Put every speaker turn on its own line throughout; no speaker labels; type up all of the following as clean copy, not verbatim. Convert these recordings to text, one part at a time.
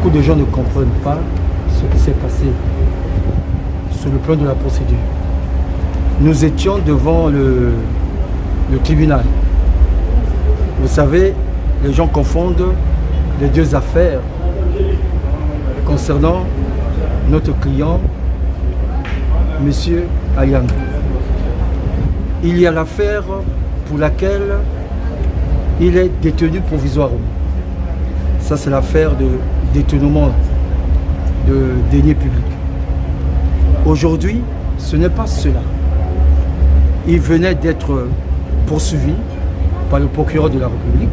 beaucoup de gens ne comprennent pas ce qui s'est passé sur le plan de la procédure. Nous étions devant le tribunal. Vous savez, les gens confondent les deux affaires concernant notre client, M. Ayang. Il y a l'affaire pour laquelle il est détenu provisoirement. Ça, c'est l'affaire de détournement de deniers publics. Aujourd'hui, ce n'est pas cela. Il venait d'être poursuivi par le procureur de la République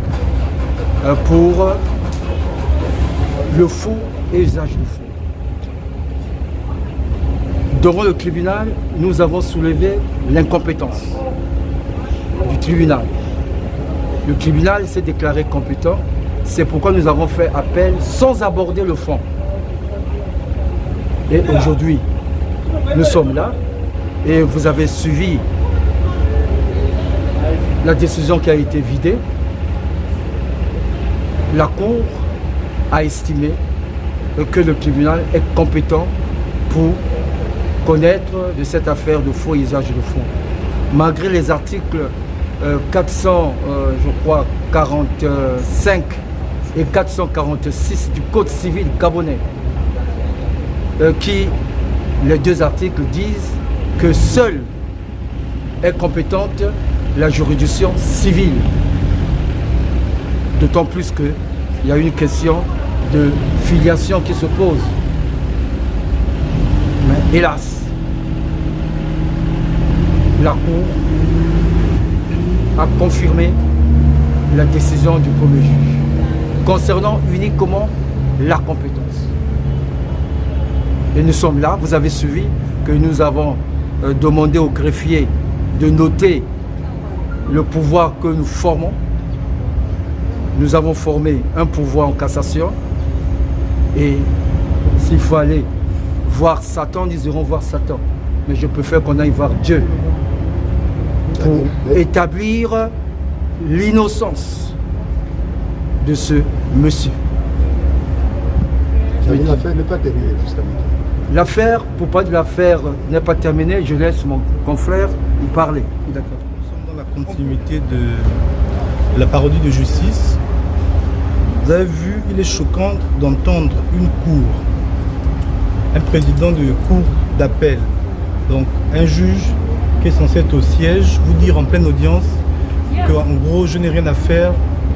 pour le faux et usage de faux. Devant le tribunal, nous avons soulevé l'incompétence du tribunal. Le tribunal s'est déclaré compétent. C'est pourquoi nous avons fait appel sans aborder le fond. Et aujourd'hui, nous sommes là et vous avez suivi la décision qui a été vidée. La Cour a estimé que le tribunal est compétent pour connaître de cette affaire de faux usage de fonds. Malgré les articles 445 et 446 du Code civil gabonais, qui, les deux articles disent que seule est compétente la juridiction civile. D'autant plus qu'il y a une question de filiation qui se pose. Mais hélas, la Cour a confirmé la décision du premier juge concernant uniquement la compétence. Et nous sommes là, vous avez suivi que nous avons demandé au greffier de noter le pouvoir que nous formons. Nous avons formé un pouvoir en cassation et s'il faut aller voir Satan, nous irons voir Satan. Mais je préfère qu'on aille voir Dieu pour établir l'innocence de ce monsieur.
L'affaire n'est pas terminée jusqu'à maintenant.
L'affaire, pour parler de l'affaire, n'est pas terminée. Je laisse mon confrère y parler.
D'accord. Nous sommes dans la continuité de la parodie de justice. Vous avez vu, il est choquant d'entendre une cour, un président de cour d'appel, donc un juge qui est censé être au siège, vous dire en pleine audience qu'en gros, je n'ai rien à faire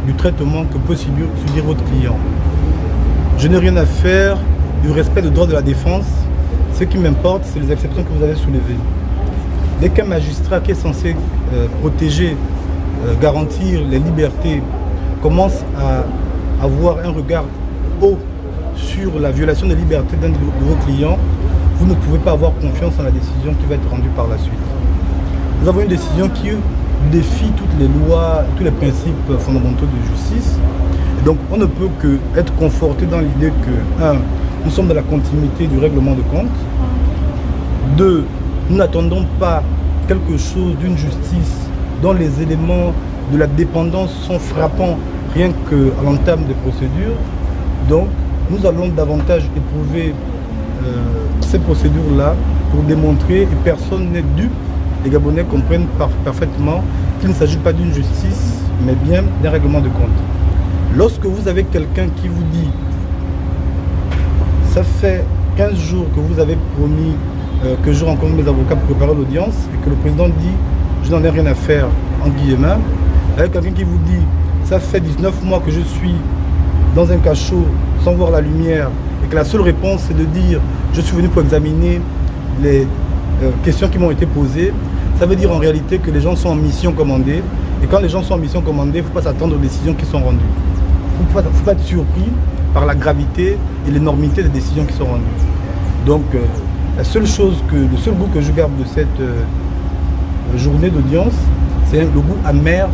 du traitement que peut subir votre client. Je n'ai rien à faire du respect des droits de la défense. Ce qui m'importe, c'est les exceptions que vous avez soulevées. Dès qu'un magistrat qui est censé protéger, garantir les libertés, commence à avoir un regard haut sur la violation des libertés d'un de vos clients, vous ne pouvez pas avoir confiance en la décision qui va être rendue par la suite. Nous avons une décision qui défie toutes les lois, tous les principes fondamentaux de justice. Et donc on ne peut que être conforté dans l'idée que, 1, nous sommes dans la continuité du règlement de compte. 2, nous n'attendons pas quelque chose d'une justice dont les éléments de la dépendance sont frappants rien qu'à l'entame des procédures. Donc nous allons davantage éprouver ces procédures-là pour démontrer, et personne n'est dupe, les Gabonais comprennent parfaitement qu'il ne s'agit pas d'une justice, mais bien d'un règlement de compte. Lorsque vous avez quelqu'un qui vous dit ça fait 15 jours que vous avez promis que je rencontre mes avocats pour préparer l'audience et que le président dit je n'en ai rien à faire, entre guillemets, avec quelqu'un qui vous dit ça fait 19 mois que je suis dans un cachot sans voir la lumière et que la seule réponse c'est de dire je suis venu pour examiner les questions qui m'ont été posées, ça veut dire en réalité que les gens sont en mission commandée et quand les gens sont en mission commandée, il ne faut pas s'attendre aux décisions qui sont rendues. Il ne faut pas être surpris par la gravité et l'énormité des décisions qui sont rendues. Donc le seul goût que je garde de cette journée d'audience, c'est le goût amer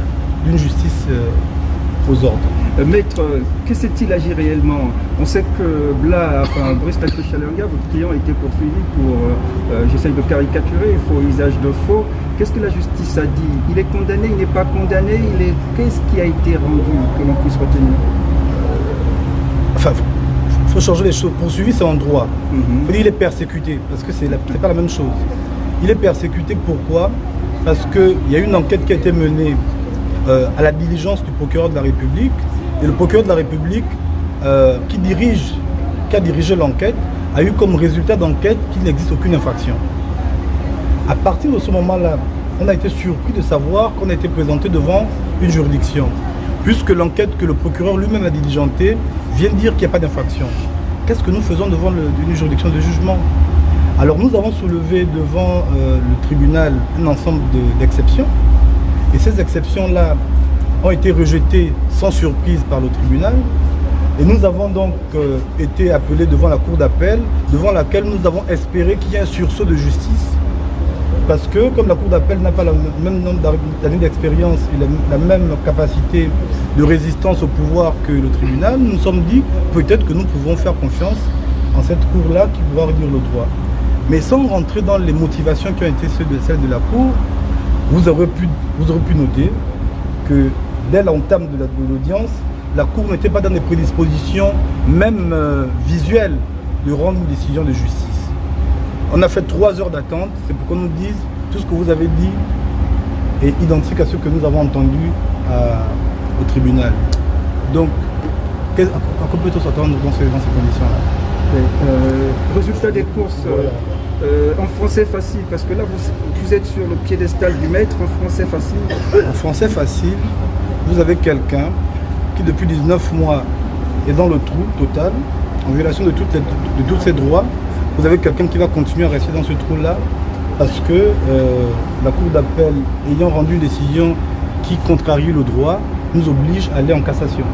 d'une justice aux ordres.
Maître, que s'est-il agi réellement? On sait que Brice Chalanga, votre client, a été poursuivi pour, j'essaie de caricaturer, faux usage de faux. Qu'est-ce que la justice a dit? Il est condamné, il n'est pas condamné, qu'est-ce qui a été rendu que l'on puisse retenir?
Enfin, faut changer les choses. Poursuivi, c'est en droit.
Mhm.
Il est persécuté, parce que c'est pas la même chose. Il est persécuté pourquoi? Parce qu'il y a une enquête qui a été menée à la diligence du procureur de la République. Et le procureur de la République qui a dirigé l'enquête a eu comme résultat d'enquête qu'il n'existe aucune infraction. À partir de ce moment-là, on a été surpris de savoir qu'on a été présenté devant une juridiction, puisque l'enquête que le procureur lui-même a diligentée vient dire qu'il n'y a pas d'infraction. Qu'est-ce que nous faisons devant une juridiction de jugement? Alors nous avons soulevé devant le tribunal un ensemble d'exceptions, et ces exceptions-là ont été rejetées sans surprise par le tribunal, et nous avons donc été appelés devant la cour d'appel, devant laquelle nous avons espéré qu'il y ait un sursaut de justice, parce que comme la cour d'appel n'a pas le même nombre d'années d'expérience et la même capacité de résistance au pouvoir que le tribunal, nous nous sommes dit peut-être que nous pouvons faire confiance en cette cour-là qui pourra redire le droit. Mais sans rentrer dans les motivations qui ont été celles de la cour, vous aurez pu noter que dès l'entame de l'audience, la cour n'était pas dans des prédispositions, même visuelles, de rendre une décision de justice. On a fait 3 heures d'attente, c'est pour qu'on nous dise tout ce que vous avez dit est identique à ce que nous avons entendu au tribunal. Donc, à quoi peut-on s'attendre dans ces conditions-là?
Résultat des courses en français facile, parce que là vous êtes sur le piédestal du maître. En français facile?
En français facile, vous avez quelqu'un qui depuis 19 mois est dans le trou total, en violation de tous ses droits. Vous avez quelqu'un qui va continuer à rester dans ce trou-là parce que la cour d'appel, ayant rendu une décision qui contrarie le droit, nous oblige à aller en cassation.